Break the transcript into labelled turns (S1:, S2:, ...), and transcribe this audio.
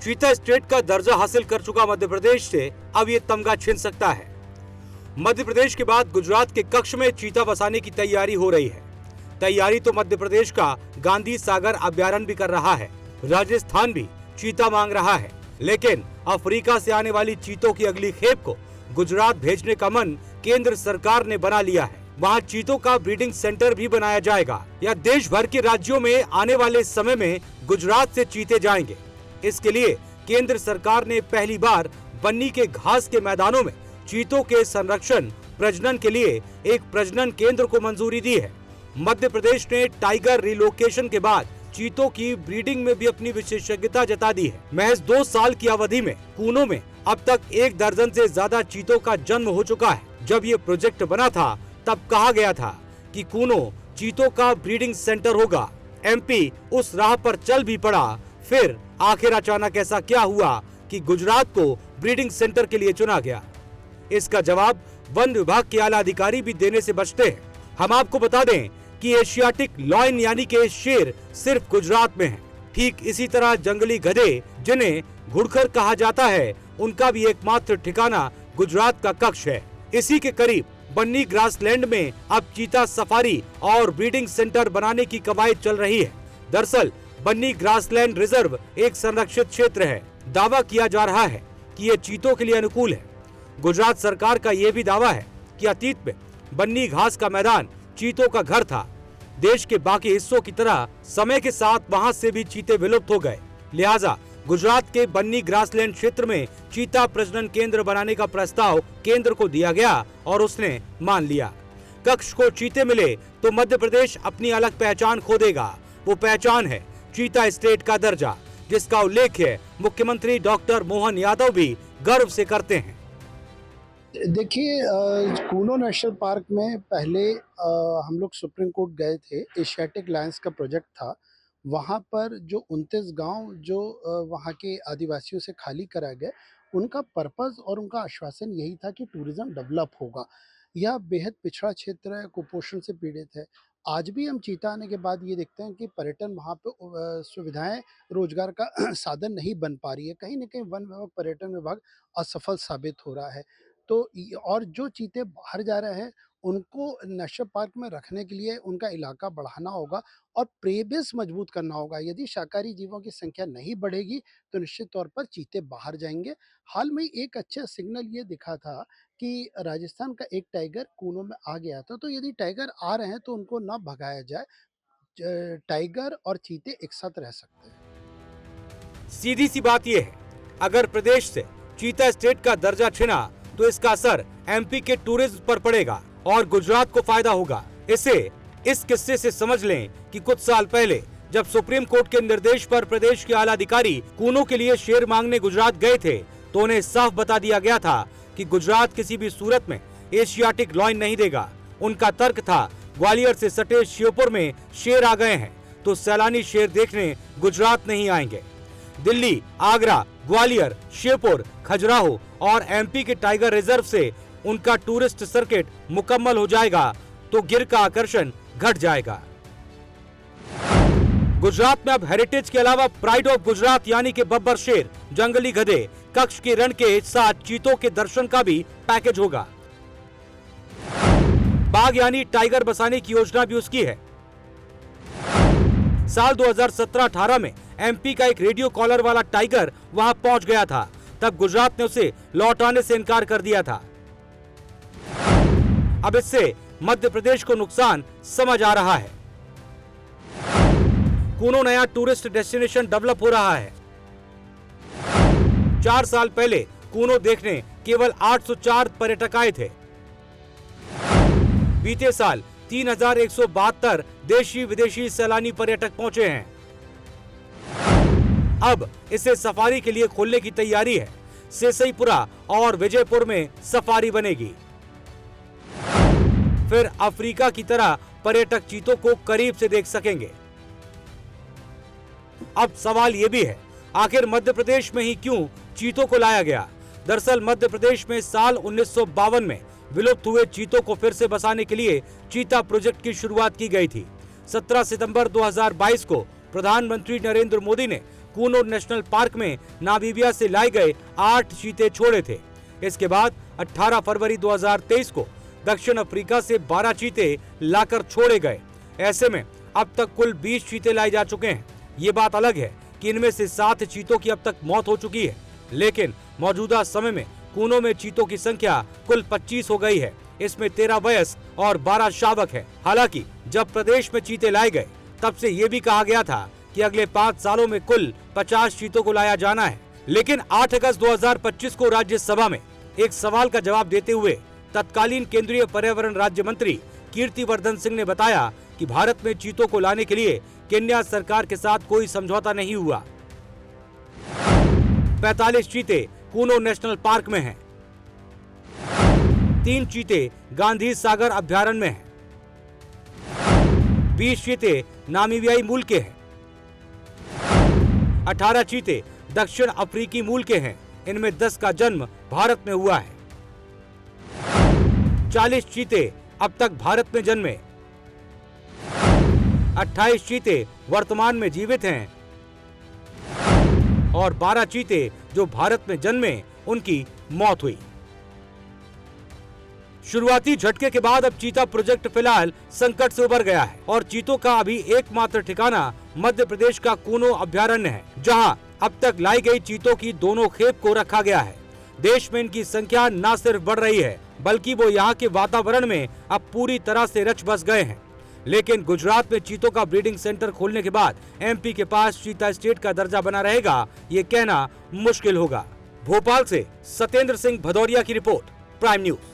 S1: चीता स्टेट का दर्जा हासिल कर चुका मध्य प्रदेश से अब ये तमगा छिन सकता है। मध्य प्रदेश के बाद गुजरात के कक्ष में चीता बसाने की तैयारी हो रही है। तैयारी तो मध्य प्रदेश का गांधी सागर अभयारण्य भी कर रहा है, राजस्थान भी चीता मांग रहा है, लेकिन अफ्रीका से आने वाली चीतों की अगली खेप को गुजरात भेजने का मन केंद्र सरकार ने बना लिया है। वहाँ चीतों का ब्रीडिंग सेंटर भी बनाया जाएगा या देश भर के राज्यों में आने वाले समय में गुजरात से चीते जाएंगे। इसके लिए केंद्र सरकार ने पहली बार बन्नी के घास के मैदानों में चीतों के संरक्षण प्रजनन के लिए एक प्रजनन केंद्र को मंजूरी दी है। मध्य प्रदेश ने टाइगर रिलोकेशन के बाद चीतों की ब्रीडिंग में भी अपनी विशेषज्ञता जता दी है। महज 2 साल की अवधि में कूनों में अब तक 1 दर्जन से ज्यादा चीतों का जन्म हो चुका है। जब ये प्रोजेक्ट बना था तब कहा गया था कि कूनो चीतों का ब्रीडिंग सेंटर होगा। एमपी उस राह पर चल भी पड़ा। फिर आखिर अचानक ऐसा क्या हुआ कि गुजरात को ब्रीडिंग सेंटर के लिए चुना गया? इसका जवाब वन विभाग के आला अधिकारी भी देने से बचते हैं। हम आपको बता दें कि एशियाटिक लॉयन यानी के शेर सिर्फ गुजरात में है। ठीक इसी तरह जंगली गधे जिन्हें घुड़खर कहा जाता है, उनका भी एकमात्र ठिकाना गुजरात का कक्ष है। इसी के करीब बन्नी ग्रासलैंड में अब चीता सफारी और ब्रीडिंग सेंटर बनाने की कवायद चल रही है। दरअसल बन्नी ग्रासलैंड रिजर्व एक संरक्षित क्षेत्र है। दावा किया जा रहा है कि ये चीतों के लिए अनुकूल है। गुजरात सरकार का ये भी दावा है कि अतीत में बन्नी घास का मैदान चीतों का घर था। देश के बाकी हिस्सों की तरह समय के साथ वहां से भी चीते विलुप्त हो गए। लिहाजा गुजरात के बन्नी ग्रासलैंड क्षेत्र में चीता प्रजनन केंद्र बनाने का प्रस्ताव केंद्र को दिया गया और उसने मान लिया। कक्ष को चीते मिले तो मध्य प्रदेश अपनी अलग पहचान खो देगा। वो पहचान है चीता स्टेट का दर्जा, जिसका उल्लेख मुख्यमंत्री डॉक्टर मोहन यादव भी गर्व से करते हैं।
S2: देखिए, कूनो नेशनल पार्क में पहले हम लोग सुप्रीम कोर्ट गए थे। एशियाटिक लायंस का प्रोजेक्ट था। वहाँ पर जो 29 गांव जो वहाँ के आदिवासियों से खाली करा गए, उनका पर्पस और उनका आश्वासन यही था कि टूरिज्म डेवलप होगा। यह बेहद पिछड़ा क्षेत्र है, कुपोषण से पीड़ित है। आज भी हम चीता आने के बाद ये देखते हैं कि पर्यटन वहाँ पे सुविधाएं, रोजगार का साधन नहीं बन पा रही है। कहीं ना कहीं वन विभाग, पर्यटन विभाग असफल साबित हो रहा है। तो और जो चीते बाहर जा रहे हैं, उनको नेशनल पार्क में रखने के लिए उनका इलाका बढ़ाना होगा और प्रे बेस मजबूत करना होगा। यदि शाकाहारी जीवों की संख्या नहीं बढ़ेगी तो निश्चित तौर पर चीते बाहर जाएंगे। हाल में एक अच्छा सिग्नल ये दिखा था कि राजस्थान का एक टाइगर कूनो में आ गया था। तो यदि टाइगर आ रहे हैं तो उनको ना भगाया जाए। टाइगर और चीते एक साथ रह सकते हैं।
S1: सीधी सी बात यह है, अगर प्रदेश से चीता स्टेट का दर्जा छिना तो इसका असर एमपी के टूरिज्म पर पड़ेगा और गुजरात को फायदा होगा। इस किस्से से समझ लें कि कुछ साल पहले जब सुप्रीम कोर्ट के निर्देश पर प्रदेश के आला अधिकारी कूनों के लिए शेर मांगने गुजरात गए थे तो उन्हें साफ बता दिया गया था कि गुजरात किसी भी सूरत में एशियाटिक लॉयन नहीं देगा। उनका तर्क था, ग्वालियर से सटे श्योपुर में शेर आ गए हैं तो सैलानी शेर देखने गुजरात नहीं आएंगे। दिल्ली, आगरा, ग्वालियर, श्योपुर, खजुराहो और एमपी के टाइगर रिजर्व से उनका टूरिस्ट सर्किट मुकम्मल हो जाएगा तो गिर का आकर्षण घट जाएगा। गुजरात में अब हेरिटेज के अलावा प्राइड ऑफ गुजरात यानी कि बब्बर शेर, जंगली गधे, कक्ष के रण के साथ चीतों के दर्शन का भी पैकेज होगा। बाघ यानी टाइगर बसाने की योजना भी उसकी है। साल 2017-18 में एमपी का एक रेडियो कॉलर वाला टाइगर वहां पहुंच गया था। तब गुजरात ने उसे लौट आने से इनकार कर दिया था। अब इससे मध्य प्रदेश को नुकसान समझ आ रहा है। कूनो नया टूरिस्ट डेस्टिनेशन डेवलप हो रहा है। 4 साल पहले कूनो देखने केवल 804 पर्यटक आए थे। बीते साल 3172 देशी विदेशी सैलानी पर्यटक पहुंचे हैं। अब इसे सफारी के लिए खोलने की तैयारी है। सेसईपुरा और विजयपुर में सफारी बनेगी। फिर अफ्रीका की तरह पर्यटक चीतों को करीब से देख सकेंगे। अब सवाल ये भी है, आखिर मध्य प्रदेश में ही क्यों चीतों को लाया गया? दरअसल मध्य प्रदेश में साल 1952 में विलुप्त हुए चीतों को फिर से बसाने के लिए चीता प्रोजेक्ट की शुरुआत की गई थी। 17 सितंबर 2022 को प्रधानमंत्री नरेंद्र मोदी ने कूनो नेशनल पार्क में नामीबिया से लाए गए 8 चीते छोड़े थे। इसके बाद 18 फरवरी 2023 को दक्षिण अफ्रीका से 12 चीते लाकर छोड़े गए। ऐसे में अब तक कुल 20 चीते लाए जा चुके हैं। ये बात अलग है कि इनमें से 7 चीतों की अब तक मौत हो चुकी है, लेकिन मौजूदा समय में कूनो में चीतों की संख्या कुल 25 हो गई है। इसमें 13 वयस्क और 12 शावक है। हालांकि जब प्रदेश में चीते लाए गए तब से ये भी कहा गया था कि अगले 5 सालों में कुल 50 चीतों को लाया जाना है, लेकिन 8 अगस्त 2025 को राज्यसभा में एक सवाल का जवाब देते हुए तत्कालीन केंद्रीय पर्यावरण राज्य मंत्री कीर्तिवर्धन सिंह ने बताया कि भारत में चीतों को लाने के लिए केन्या सरकार के साथ कोई समझौता नहीं हुआ। 45 चीते कूनो नेशनल पार्क में हैं। 3 चीते गांधी सागर अभ्यारण्य में हैं। 20 चीते नामीबियाई मूल के हैं। 18 चीते दक्षिण अफ्रीकी मूल के हैं। इनमें 10 का जन्म भारत में हुआ है। 40 चीते अब तक भारत में जन्मे। 28 चीते वर्तमान में जीवित हैं और 12 चीते जो भारत में जन्मे उनकी मौत हुई। शुरुआती झटके के बाद अब चीता प्रोजेक्ट फिलहाल संकट से उबर गया है और चीतों का अभी एकमात्र ठिकाना मध्य प्रदेश का कूनो अभ्यारण्य है, जहां अब तक लाई गई चीतों की दोनों खेप को रखा गया है। देश में इनकी संख्या न सिर्फ बढ़ रही है बल्कि वो यहाँ के वातावरण में अब पूरी तरह से रच बस गए हैं। लेकिन गुजरात में चीतों का ब्रीडिंग सेंटर खोलने के बाद एमपी के पास चीता स्टेट का दर्जा बना रहेगा, ये कहना मुश्किल होगा। भोपाल से सत्येंद्र सिंह भदौरिया की रिपोर्ट, प्राइम न्यूज।